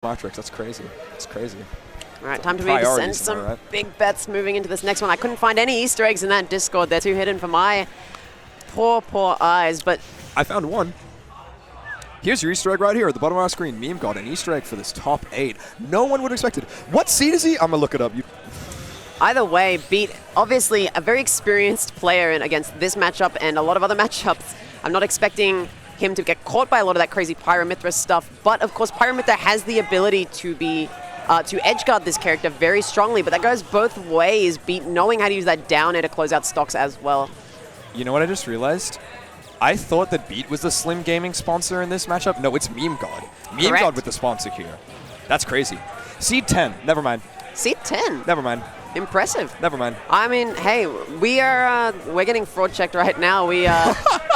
Matrix, that's crazy. It's crazy. All right, time to maybe send some big bets moving into this next one. I couldn't find any Easter eggs in that Discord. They're too hidden for my poor, poor eyes, but... I found one. Here's your Easter egg right here at the bottom of our screen. MemeGod, an Easter egg for this top 8. No one would have expected. What seed is he? I'm going to look it up. Either way, Beet, obviously a very experienced player against this matchup and a lot of other matchups. I'm not expecting him to get caught by a lot of that crazy Pyra Mythra stuff, but of course Pyra Mythra has the ability to be to edgeguard this character very strongly, but that goes both ways. Beet knowing how to use that down air to close out stocks as well. You know what I just realized? I thought that Beet was the Slim Gaming sponsor in this matchup. No, it's MemeGod. MemeGod with the sponsor here. That's crazy. Seed 10. Never mind. Seed 10? Never mind. Impressive. Never mind. I mean, hey, we're getting fraud checked right now. We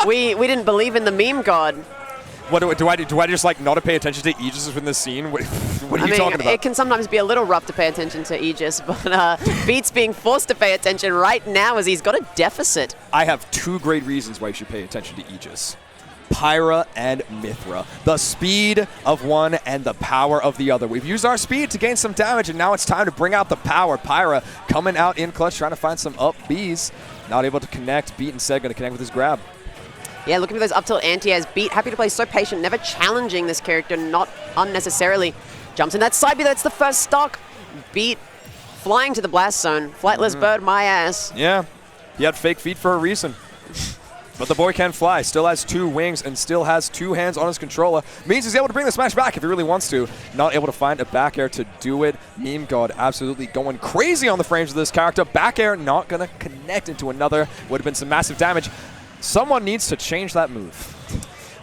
didn't believe in the MemeGod. What do I just like not to pay attention to Aegis in this scene? What are you talking about? It can sometimes be a little rough to pay attention to Aegis, but Beet's being forced to pay attention right now as he's got a deficit. I have 2 great reasons why you should pay attention to Aegis. Pyra and Mythra. The speed of one and the power of the other. We've used our speed to gain some damage, and now it's time to bring out the power. Pyra coming out in clutch, trying to find some up Bs. Not able to connect. Beet instead going to connect with his grab. Yeah, looking for those up tilt anti-airs. Beet happy to play so patient, never challenging this character, not unnecessarily. Jumps in that side B, that's the first stock. Beet flying to the blast zone. Flightless bird, my ass. Yeah, he had fake feet for a reason. But the boy can fly, still has 2 wings, and still has 2 hands on his controller. Means he's able to bring the smash back if he really wants to. Not able to find a back air to do it. MemeGod absolutely going crazy on the frames of this character. Back air not going to connect into another. Would have been some massive damage. Someone needs to change that move.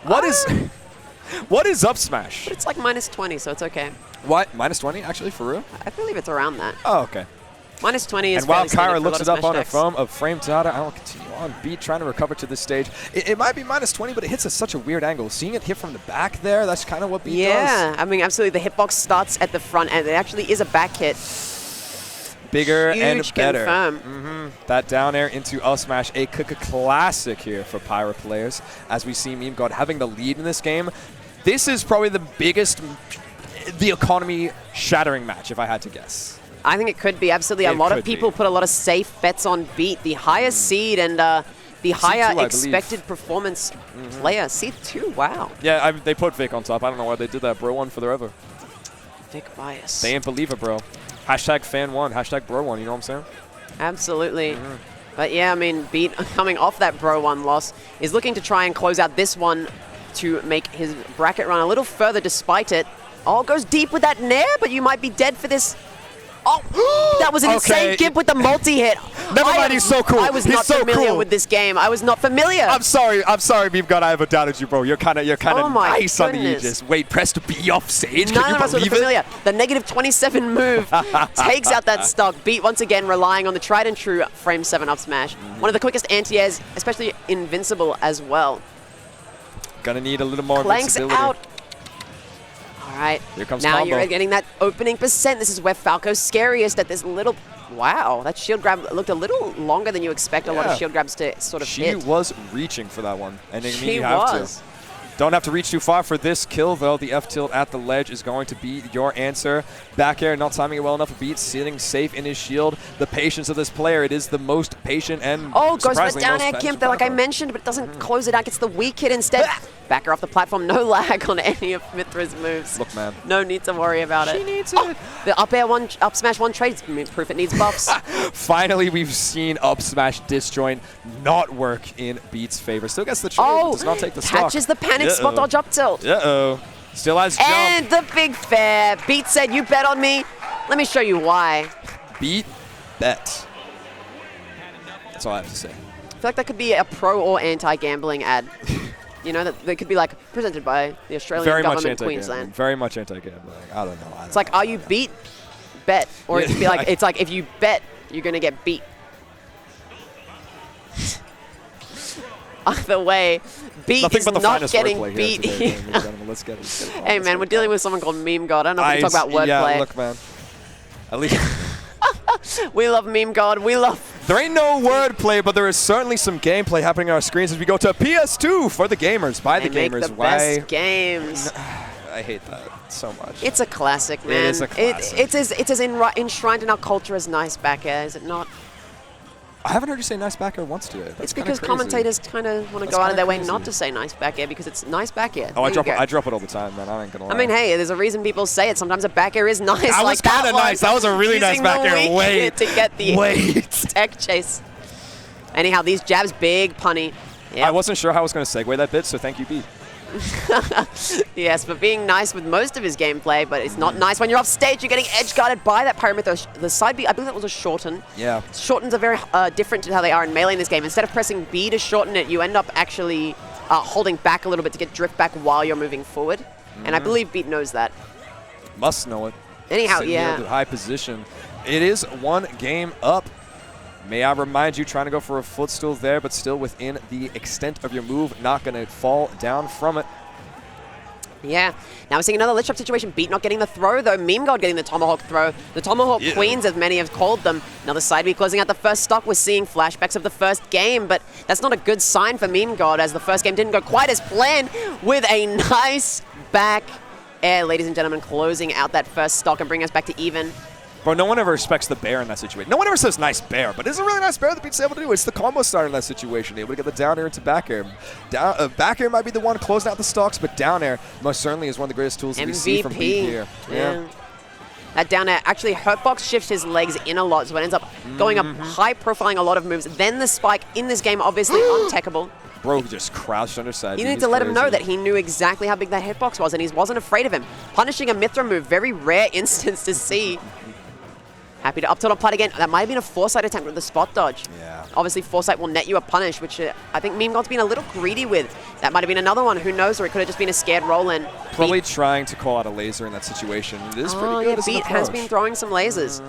What is up smash? But it's like -20, so it's okay. What? -20 actually, for real? I believe it's around that. Oh, okay. -20 is. And while Pyra looks it up on her phone of frame data, I will continue on. Beet trying to recover to this stage. It might be -20, but it hits at such a weird angle. Seeing it hit from the back there, that's kind of what Beet does. Yeah, I mean, absolutely. The hitbox starts at the front, and it actually is a back hit. Bigger Huge and better. Confirm. That down air into up smash, a classic here for Pyra players. As we see MemeGod having the lead in this game. This is probably the biggest, the economy shattering match, if I had to guess. I think it could be, absolutely. A lot of people put a lot of safe bets on Beet. The higher seed and the higher expected performance player. Seed 2, wow. Yeah, they put Vic on top. I don't know why they did that. Bro won forever. Vic bias. They ain't believe it, bro. Hashtag fan one, hashtag bro one, you know what I'm saying? Absolutely. But yeah, I mean, Beet coming off that bro one loss is looking to try and close out this one to make his bracket run a little further despite it. Oh, goes deep with that nair, but you might be dead for this. Oh, that was an insane gib with the multi-hit. Never mind, he's so cool. I was not familiar with this game. I was not familiar. I'm sorry, MemeGod, I ever doubted you, bro. You're kind of nice on the Aegis. Wait, press to be off stage. None of us were familiar. The -27 move takes out that stock. Beet once again relying on the tried and true frame 7 up smash. One of the quickest anti-airs, especially invincible as well. Gonna need a little more Clanks invincibility. out. All right, here comes now combo. You're getting that opening percent. This is where Falco's scariest at this little... Wow, that shield grab looked a little longer than you expect a lot of shield grabs to sort of hit. She was reaching for that one, and I mean, you have to. Don't have to reach too far for this kill, though. The F-tilt at the ledge is going to be your answer. Back air, not timing it well enough. Beet sitting safe in his shield. The patience of this player, it is the most patient and goes for the down air gimp there, like I mentioned, but it doesn't close it out. Gets the weak hit instead. Back her off the platform. No lag on any of Mythra's moves. Look, man. No need to worry about it. She needs it. The up air one, up smash one trade proof it needs buffs. Finally, we've seen up smash disjoint not work in Beet's favor. Still gets the trade, does not take the stock. Catches the panic spot dodge up tilt. Still has jump. And the big fair. Beet said, you bet on me. Let me show you why. Beet bet. That's all I have to say. I feel like that could be a pro or anti-gambling ad. You know, that they could be like presented by the Australian government, Queensland. Very much anti-gambling. I don't know. It's like, are you beat? Bet. Or it'd be like, it's like, if you bet, you're going to get beat. Either way, Beet is not getting beat. Let's get it. Hey, man, we're dealing with someone called MemeGod. I don't know if we talk about wordplay. Yeah, look, man. At least... We love MemeGod. We love... There ain't no wordplay, but there is certainly some gameplay happening on our screens as we go to PS2 for the gamers, by the gamers. Make the best games. I hate that. so much. It's a classic, man. It is a classic. It's as enshrined in our culture as nice back air, is it not? I haven't heard you say nice back air once today. That's It's because crazy. commentators kind of want to go out of their way not to say nice back air because it's nice back air. Oh, I drop it all the time, man. I ain't gonna lie. I mean, hey, there's a reason people say it. Sometimes a back air is nice. That like was kind of nice. That was a really nice back air. Wait. To get the tech chase. Anyhow, these jabs, big punny. Yep. I wasn't sure how I was going to segue that bit, so thank you, Beet. Yes, but being nice with most of his gameplay, but it's not nice when you're off stage. You're getting edge guarded by that Pyra Mythra. The side B, I believe that was a shorten. Yeah. Shortens are very different to how they are in melee in this game. Instead of pressing B to shorten it, you end up actually holding back a little bit to get drift back while you're moving forward. And I believe Beet knows that. Must know it. Anyhow, Sitting yeah. here at high position. It is 1 game up. May I remind you, trying to go for a footstool there, but still within the extent of your move, not going to fall down from it. Yeah. Now we're seeing another lit trap situation. Beet not getting the throw, though. MemeGod getting the Tomahawk throw. The Tomahawk Queens, as many have called them. Another side B closing out the first stock. We're seeing flashbacks of the first game, but that's not a good sign for MemeGod, as the first game didn't go quite as planned with a nice back air, ladies and gentlemen, closing out that first stock and bringing us back to even. Bro, no one ever respects the bear in that situation. No one ever says nice bear, but it's a really nice bear that Beet's able to do. It's the combo starter in that situation, able to get the down air into back air. Back air might be the one closing out the stocks, but down air most certainly is one of the greatest tools that we see from Beet here. Yeah. That down air, actually Hurtbox shifts his legs in a lot, so it ends up going up high profiling a lot of moves. Then the spike in this game, obviously untechable. Bro just crouched under side. You need to let him know that he knew exactly how big that hitbox was, and he wasn't afraid of him. Punishing a Mythra move, very rare instance to see. Happy to up tilt on plat again. That might have been a foresight attempt with the spot dodge. Yeah. Obviously, foresight will net you a punish, which I think MemeGod's been a little greedy with. That might have been another one. Who knows? Or it could have just been a scared roll-in. Probably trying to call out a laser in that situation. It is pretty good. Yeah, Beet has been throwing some lasers.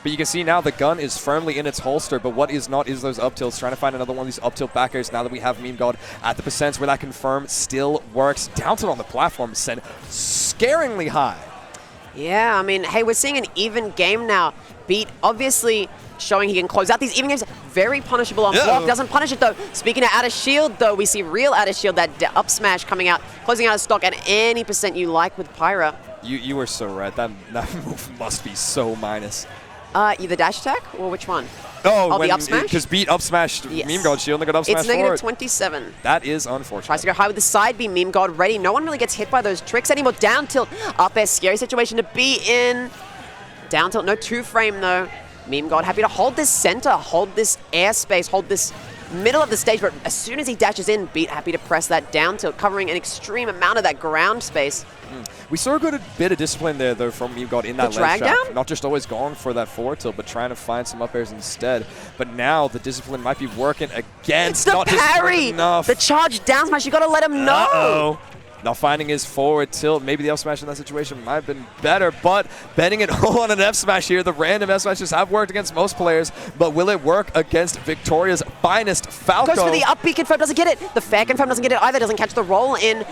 But you can see now the gun is firmly in its holster, but what is not is those up tilts. Trying to find another one of these up tilt back airs now that we have MemeGod at the percents where that confirm still works. Down tilt on the platform sent scaringly high. Yeah, I mean, hey, we're seeing an even game now. Beet obviously showing he can close out these even games. Very punishable on block. Doesn't punish it, though. Speaking of out of shield, though, we see real out of shield, that up smash coming out, closing out of stock at any percent you like with Pyra. You were so right. That move must be so minus. The dash attack, or which one? Oh, the up smash? Because Beet up smashed MemeGod shield and they got up smash It's negative forward. 27. That is unfortunate. Tries to go high with the side B, MemeGod ready. No one really gets hit by those tricks anymore. Down tilt, up air, scary situation to be in. Down tilt, no 2-frame though. MemeGod happy to hold this center, hold this airspace, hold this middle of the stage, but as soon as he dashes in, Beet happy to press that down tilt, covering an extreme amount of that ground space. We saw a good bit of discipline there, though, from MemeGod in that drag ledge trap. down? Not just always going for that forward tilt, but trying to find some up airs instead. But now the discipline might be working against. It's the not parry! enough. The charge down smash, you gotta let him know! Uh-oh. Not finding his forward tilt. Maybe the up smash in that situation might have been better, but betting it all on an F smash here. The random F smashes have worked against most players, but will it work against Victoria's finest, Falco? Goes for the up B confirm, doesn't get it. The fair confirm doesn't get it either, doesn't catch the roll in.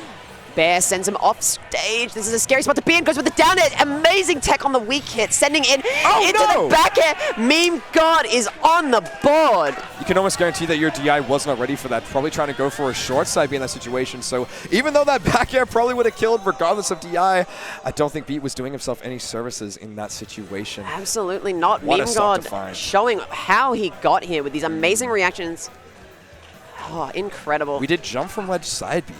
Bear sends him off stage. This is a scary spot to be in. Goes with the down air. Amazing tech on the weak hit. Sending in into the back air. MemeGod is on the board. You can almost guarantee that your DI was not ready for that. Probably trying to go for a short side B in that situation. So even though that back air probably would have killed regardless of DI, I don't think Beet was doing himself any services in that situation. Absolutely not. What a stock to MemeGod find. showing how he got here with these amazing reactions. Oh, incredible. We did jump from ledge side B.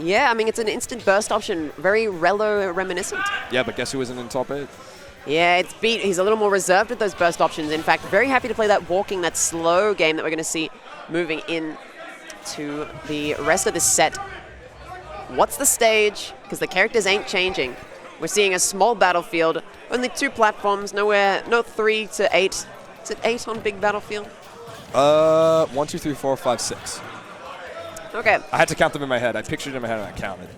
Yeah, I mean, it's an instant burst option. Very Relo reminiscent. Yeah, but guess who isn't in top 8? Yeah, it's Beet. He's a little more reserved with those burst options. In fact, very happy to play that walking, that slow game that we're going to see moving in to the rest of this set. What's the stage? Because the characters ain't changing. We're seeing a small battlefield, only 2 platforms, no 3 to 8. Is it 8 on big battlefield? 1, 2, 3, 4, 5, 6. Okay. I had to count them in my head. I pictured it in my head and I counted.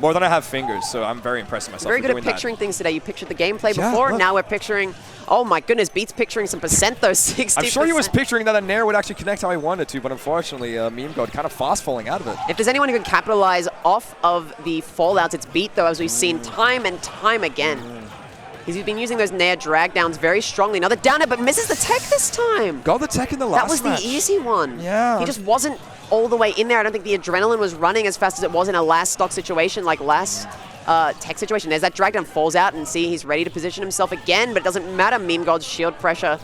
More than I have fingers, so I'm very impressed with myself. Very good at picturing things today. You pictured the gameplay before, now we're picturing, oh my goodness, Beet's picturing some percent though, 60%. I'm sure he was picturing that a Nair would actually connect how he wanted to, but unfortunately, MemeGod kind of fast falling out of it. If there's anyone who can capitalize off of the fallouts, it's Beet though, as we've seen time and time again. He's been using those Nair drag downs very strongly. Another down it, but misses the tech this time. Got the tech in the last That was the easy one. Yeah. He just wasn't all the way in there. I don't think the adrenaline was running as fast as it was in a last stock situation like last tech situation. There's that drag down, falls out, and see he's ready to position himself again, but it doesn't matter. MemeGod's shield pressure.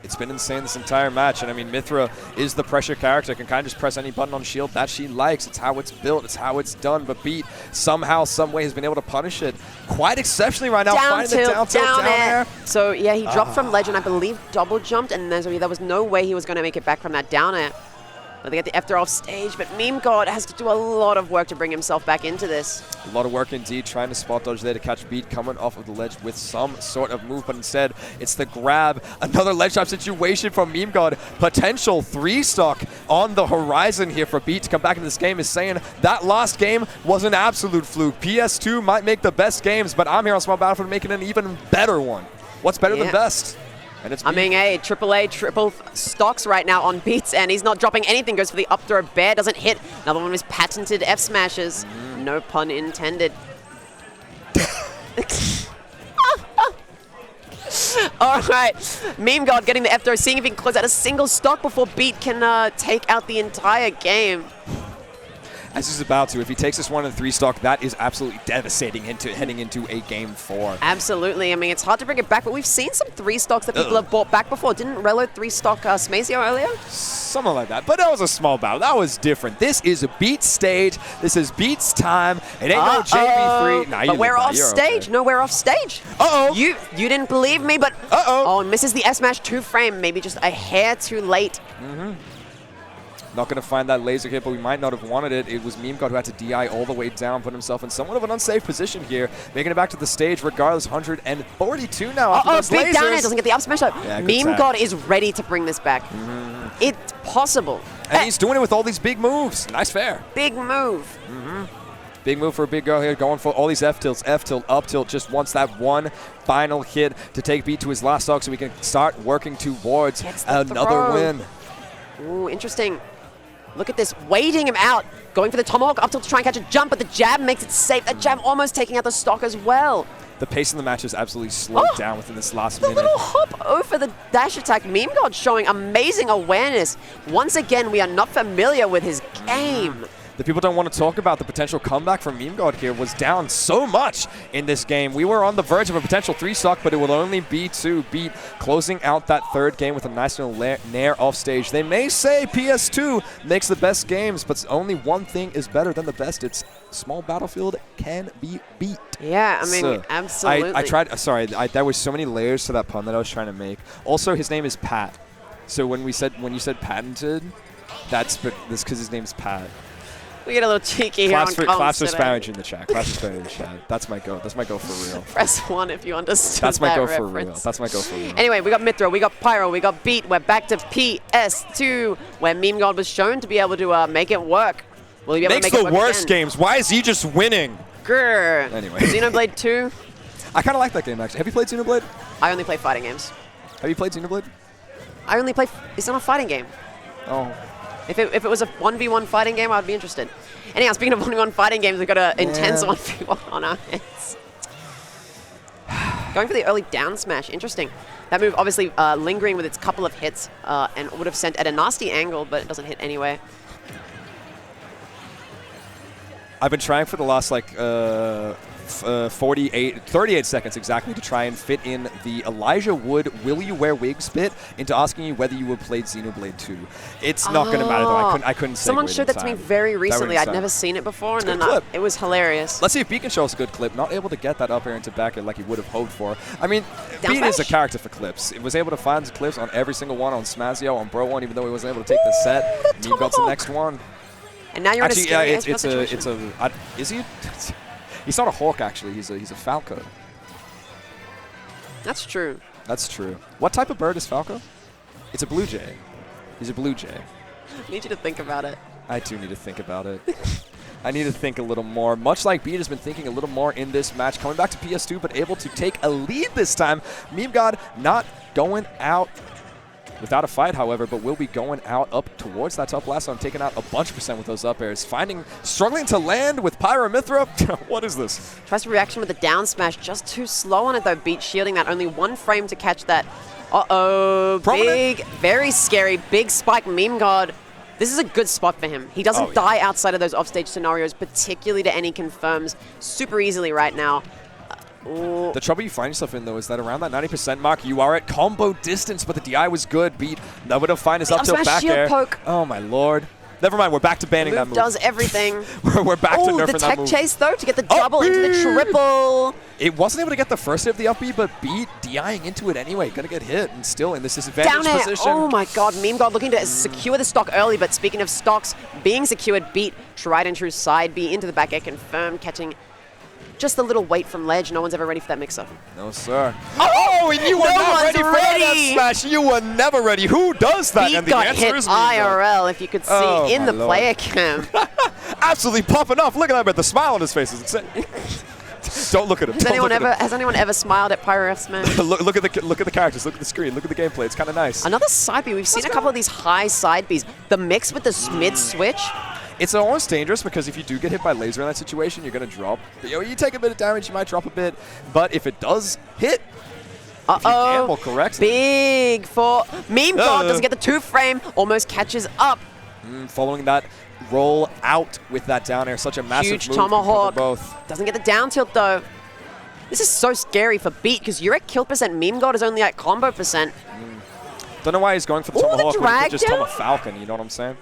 It's been insane this entire match, and I mean, Mythra is the pressure character, can kind of just press any button on shield that she likes. It's how it's built, it's how it's done, but Beet somehow, some way has been able to punish it quite exceptionally right now, finding the down tilt, down air. So yeah, he dropped from ledge and I believe double jumped, and there was no way he was going to make it back from that down air. But they get the F off stage, but MemeGod has to do a lot of work to bring himself back into this. A lot of work indeed, trying to spot dodge there to catch Beet coming off of the ledge with some sort of move, but instead it's the grab. Another ledge trap situation from MemeGod. Potential 3-stock on the horizon here for Beet to come back into this game, is saying that last game was an absolute fluke. PS2 might make the best games, but I'm here on Small Battlefield making an even better one. What's better than best? And it's AAA triple stocks right now on Beets, and he's not dropping anything. Goes for the up throw, bear, doesn't hit. Another one of his patented F smashes. No pun intended. All right, MemeGod getting the F throw, seeing if he can close out a single stock before Beet can take out the entire game. As he's about to. If he takes this 1 and 3 stock, that is absolutely devastating heading into a game 4. Absolutely. I mean, it's hard to bring it back, but we've seen some 3 stocks that people have bought back before. Didn't Relo 3-stock Smazio earlier? Something like that. But that was a small battle. That was different. This is a Beet stage. This is Beet's time. It ain't no JB3. Nah, but we're off stage. Okay. No, we're off stage. Uh-oh. You didn't believe me, but oh, misses the S-Smash 2-frame. Maybe just a hair too late. Not going to find that laser hit, but we might not have wanted it. It was MemeGod who had to DI all the way down, put himself in somewhat of an unsafe position here, making it back to the stage regardless. 142 now after those Beet lasers. Down air doesn't get the up smash up. Yeah, MemeGod is ready to bring this back. It's possible. And he's doing it with all these big moves. Nice fair. Big move. Big move for a big girl here, going for all these F tilts, F tilt, up tilt, just wants that one final hit to take Beet to his last stock so we can start working towards another win. Ooh, interesting. Look at this, waiting him out, going for the tomahawk up tilt to try and catch a jump, but the jab makes it safe. That jab almost taking out the stock as well. The pace of the match is absolutely slowed down within this last minute. The little hop over the dash attack. MemeGod showing amazing awareness. Once again, we are not familiar with his game. The people don't want to talk about the potential comeback from MemeGod here. Was down so much in this game. We were on the verge of a potential 3-stock, but it will only be 2. Beet closing out that third game with a nice little nair off stage. They may say PS2 makes the best games, but only one thing is better than the best. It's Small Battlefield can be beat. Yeah, I mean, absolutely. I tried, sorry, there were so many layers to that pun that I was trying to make. Also, his name is Pat. So when you said patented, that's because his name's Pat. We get a little cheeky here on comms Claps for Spanish in the chat. Claps for Spanish in the chat. That's my go. That's my go for real. Press 1 if you understood That's my that go reference. for real. That's my go for real. Anyway, we got Mythra, we got Pyra, we got Beet. We're back to PS2, where MemeGod was shown to be able to make it work. Will he be able to make it work Makes the worst again? games. Why is he just winning? Grr. Anyway. Xenoblade 2. I kind of like that game, actually. Have you played Xenoblade? I only play fighting games. Have you played Xenoblade? I only play... It's not a fighting game. Oh. If it was a 1v1 fighting game, I'd be interested. Anyhow, speaking of 1v1 fighting games, we've got an intense 1v1 on our hands. Going for the early down smash. Interesting. That move obviously lingering with its couple of hits and would have sent at a nasty angle, but it doesn't hit anyway. I've been trying for the last, 38 seconds exactly to try and fit in the Elijah Wood will you wear wigs bit into asking you whether you would played Xenoblade 2. It's not going to matter though. I couldn't say. Someone showed that to me very recently. I'd never seen it before, and then it was hilarious. Let's see if Beet can show us a good clip. Not able to get that up air into back air like he would have hoped for. I mean, Beet is a character for clips. It was able to find the clips on every single one on Smazio, on Bro 1, even though he wasn't able to take the set. And he got the next one. And now you're in a scary is he? He's not a hawk, actually. He's a falco. That's true. That's true. What type of bird is Falco? It's a blue jay. He's a blue jay. I need you to think about it. I do need to think about it. I need to think a little more. Much like Beet has been thinking a little more in this match. Coming back to PS2, but able to take a lead this time. MemeGod not going out without a fight, however, but will be going out up towards that top last one, taking out a bunch of % with those up airs. Struggling to land with Pyra Mythra. What is this? Tries to reaction with the down smash, just too slow on it though. Beet shielding that, only 1 frame to catch that. Uh-oh, big, very scary, big spike. MemeGod This is a good spot for him. He doesn't die outside of those offstage scenarios, particularly to any confirms super easily right now. The trouble you find yourself in, though, is that around that 90% mark, you are at combo distance, but the DI was good. Beet, nowhere to find his up tilt back air. Poke. Oh, my lord. Never mind, we're back to banning that move. Does everything. We're back to nerfing that move. The tech chase, though, to get the double into the triple. It wasn't able to get the first hit of the up B, but Beet DIing into it anyway. Gonna get hit and still in this disadvantaged position. Oh my god, MemeGod looking to secure the stock early, but speaking of stocks being secured, Beet tried and true side B into the back air, confirmed, catching just a little weight from ledge. No one's ever ready for that mix-up. No, sir. Oh, and you were not ready for that smash. You were never ready. Who does that? Beet and the got answer hit is IRL, if you could see in the player cam. Absolutely popping off. Look at that, the smile on his face. Don't look at him. Has anyone ever smiled at Pyra F Smash? look at the characters. Look at the screen. Look at the gameplay. It's kind of nice. Another side B. We've seen a couple of these high side Bs. The mix with the mid switch. It's almost dangerous because if you do get hit by laser in that situation, you're going to drop. You take a bit of damage, you might drop a bit. But if it does hit, if you gamble correctly. Big for MemeGod. Doesn't get the 2-frame. Almost catches up. Following that roll out with that down air. Such a massive huge move. Tomahawk. Both. Doesn't get the down tilt, though. This is so scary for Beet because you're at kill percent. MemeGod is only at combo percent. Don't know why he's going for the Tomahawk when he could just down? Tom a Falcon, you know what I'm saying?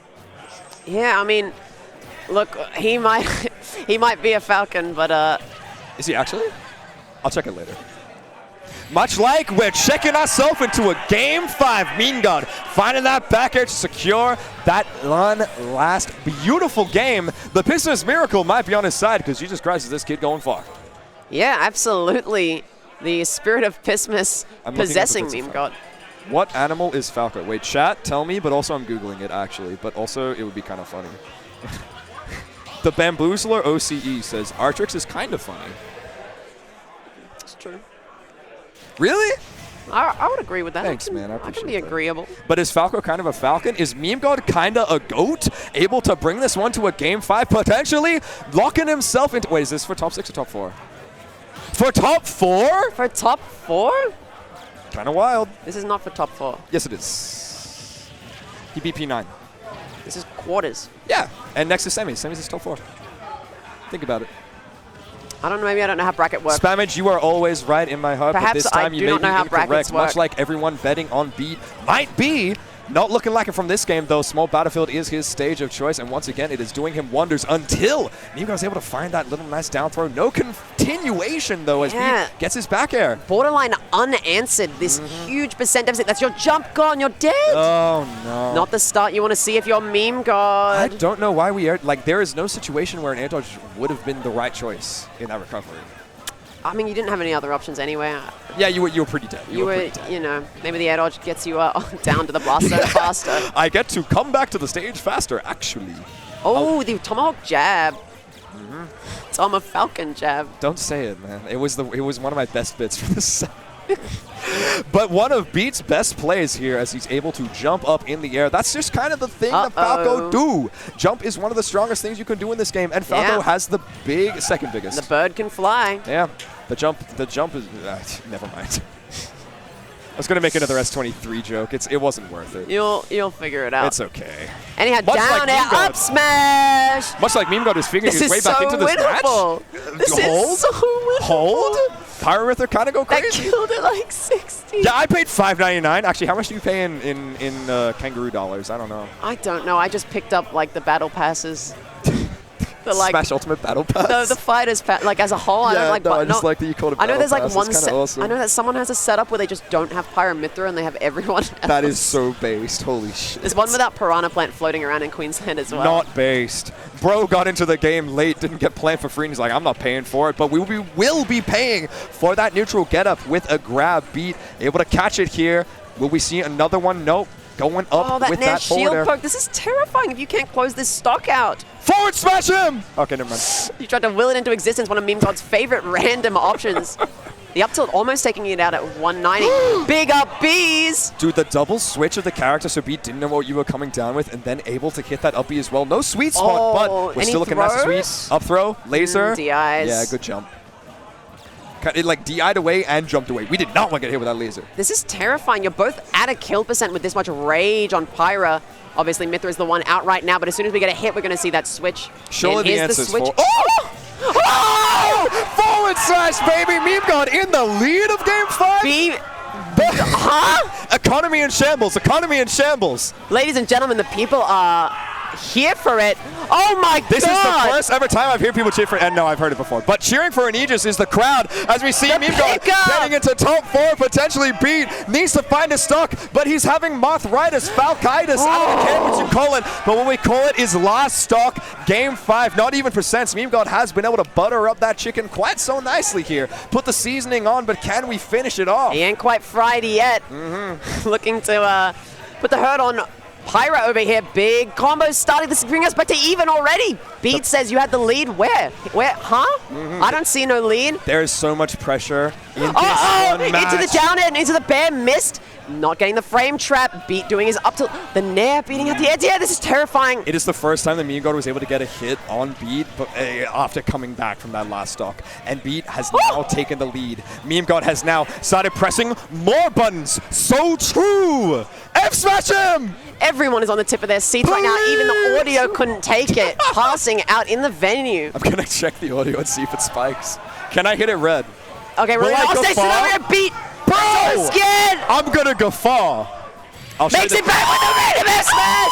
Yeah, I mean, look, he might be a Falcon, but Is he actually? I'll check it later. Much like we're checking ourselves into a Game 5, MemeGod finding that back air to secure that one last beautiful game. The Pissmas miracle might be on his side because Jesus Christ, is this kid going far? Yeah, absolutely. The spirit of Pissmas possessing MemeGod. What animal is Falco? Wait, chat, tell me, but also I'm Googling it, actually. But also, it would be kind of funny. The Bamboozler OCE says, Artrix is kind of funny. It's true. Really? I would agree with that. Thanks, man. I appreciate can be agreeable. But is Falco kind of a Falcon? Is MemeGod kind of a GOAT? Able to bring this one to a Game 5, potentially locking himself into... Wait, is this for top 6 or top 4? For top 4? For top 4? Kind of wild. This is not for top 4. Yes, it is. He beat P9. This is quarters. Yeah, and next is semis. Semis is top 4. Think about it. I don't know, maybe I don't know how bracket works. Spammage, you are always right in my heart, Perhaps but this time you may be incorrect. Much like everyone betting on Beet might be. Not looking like it from this game, though. Small Battlefield is his stage of choice, and once again, it is doing him wonders until MemeGod was able to find that little nice down throw. No continuation, though, as Beet gets his back air. Borderline unanswered. This huge percent deficit. That's your jump gone. You're dead. Oh, no. Not the start you want to see if you're MemeGod. I don't know why we are. Like, there is no situation where an air dodge would have been the right choice in that recovery. I mean, you didn't have any other options anyway. Yeah, you were pretty dead. You were pretty dead. You know, maybe the air dodge gets you down to the blast zone faster. I get to come back to the stage faster, actually. Oh, the Tomahawk jab. Tom Falcon jab. Don't say it, man. It was one of my best bits for this set. But one of Beet's best plays here as he's able to jump up in the air. That's just kind of the thing that Falco do. Jump is one of the strongest things you can do in this game, and Falco has the second biggest. The bird can fly. Yeah, the jump is, never mind. I was going to make another S23 joke. It wasn't worth it. You'll figure it out. It's okay. Anyhow, down air, up smash! Much like MemeGod is figuring his way back into this match. This is so winnable. Hold? Pyra kind of go crazy. That killed it like 60. Yeah, I paid $5.99. Actually, how much do you pay in kangaroo dollars? I don't know. I don't know. I just picked up like the battle passes. Smash Ultimate Battle Pass? No, the fighters pass. Like as a whole, I don't like. No, I just like that you called it Battle Pass. I know there's like one. Awesome. I know that someone has a setup where they just don't have Pyra Mythra and they have everyone else. That is so based. Holy shit. There's one without Piranha Plant floating around in Queensland as well. Not based. Bro got into the game late, didn't get Plant for free, and he's like, I'm not paying for it, but we will be paying for that neutral getup with a grab. Beet able to catch it here. Will we see another one? Nope. Going up with that shield forward poke. This is terrifying if you can't close this stock out. Forward smash him! Okay, never mind. You tried to will it into existence, one of MemeGod's favorite random options. The up tilt almost taking it out at 190. Big up bees! Dude, the double switch of the character, so Beet didn't know what you were coming down with, and then able to hit that up B as well. No sweet spot, but we're still looking nice and sweet. Up throw, laser. DIs. Yeah, good jump. It like DI'd away and jumped away. We did not want to get hit with that laser. This is terrifying. You're both at a kill percent with this much rage on Pyra. Obviously, Mythra is the one out right now, but as soon as we get a hit, we're going to see that switch. Surely the answer is switch. Oh! Forward slash, baby! MemeGod in the lead of Game 5? Huh? Economy in shambles. Economy in shambles. Ladies and gentlemen, the people are here for it. Oh my God! This is the first ever time I've heard people cheer for, and no, I've heard it before. But cheering for an Aegis is the crowd as we see MemeGod getting into top 4, potentially Beet. Needs to find a stock, but he's having mothritis, falcitis. I don't care what you call it, but what we call it is last stock, Game 5. Not even percents. MemeGod has been able to butter up that chicken quite so nicely here. Put the seasoning on, but can we finish it off? He ain't quite fried yet. Looking to put the hurt on Pyra over here. Big combos starting to bring us back to even already. Beet says you had the lead. Where? Huh? I don't see no lead. There is so much pressure in this one match. Into the down end, into the bear, missed. Not getting the frame trap. Beet doing his up to the nair, beating at the edge. Yeah, this is terrifying. It is the first time that MemeGod was able to get a hit on Beet but, after coming back from that last stock. And Beet has now taken the lead. MemeGod has now started pressing more buttons. So true! F-smash him! Everyone is on the tip of their seats right now. Even the audio couldn't take it. Passing out in the venue. I'm going to check the audio and see if it spikes. Can I hit it red? Okay, we're on stage scenario. Beet. Bro! So scared! I'm going to guffaw. Makes it back with the random F-smash!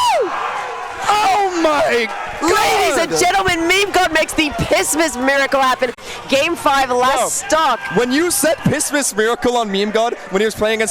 Oh my God! Ladies and gentlemen, MemeGod makes the Pissmas miracle happen. Game 5, last stock. When you said Pissmas miracle on MemeGod when he was playing against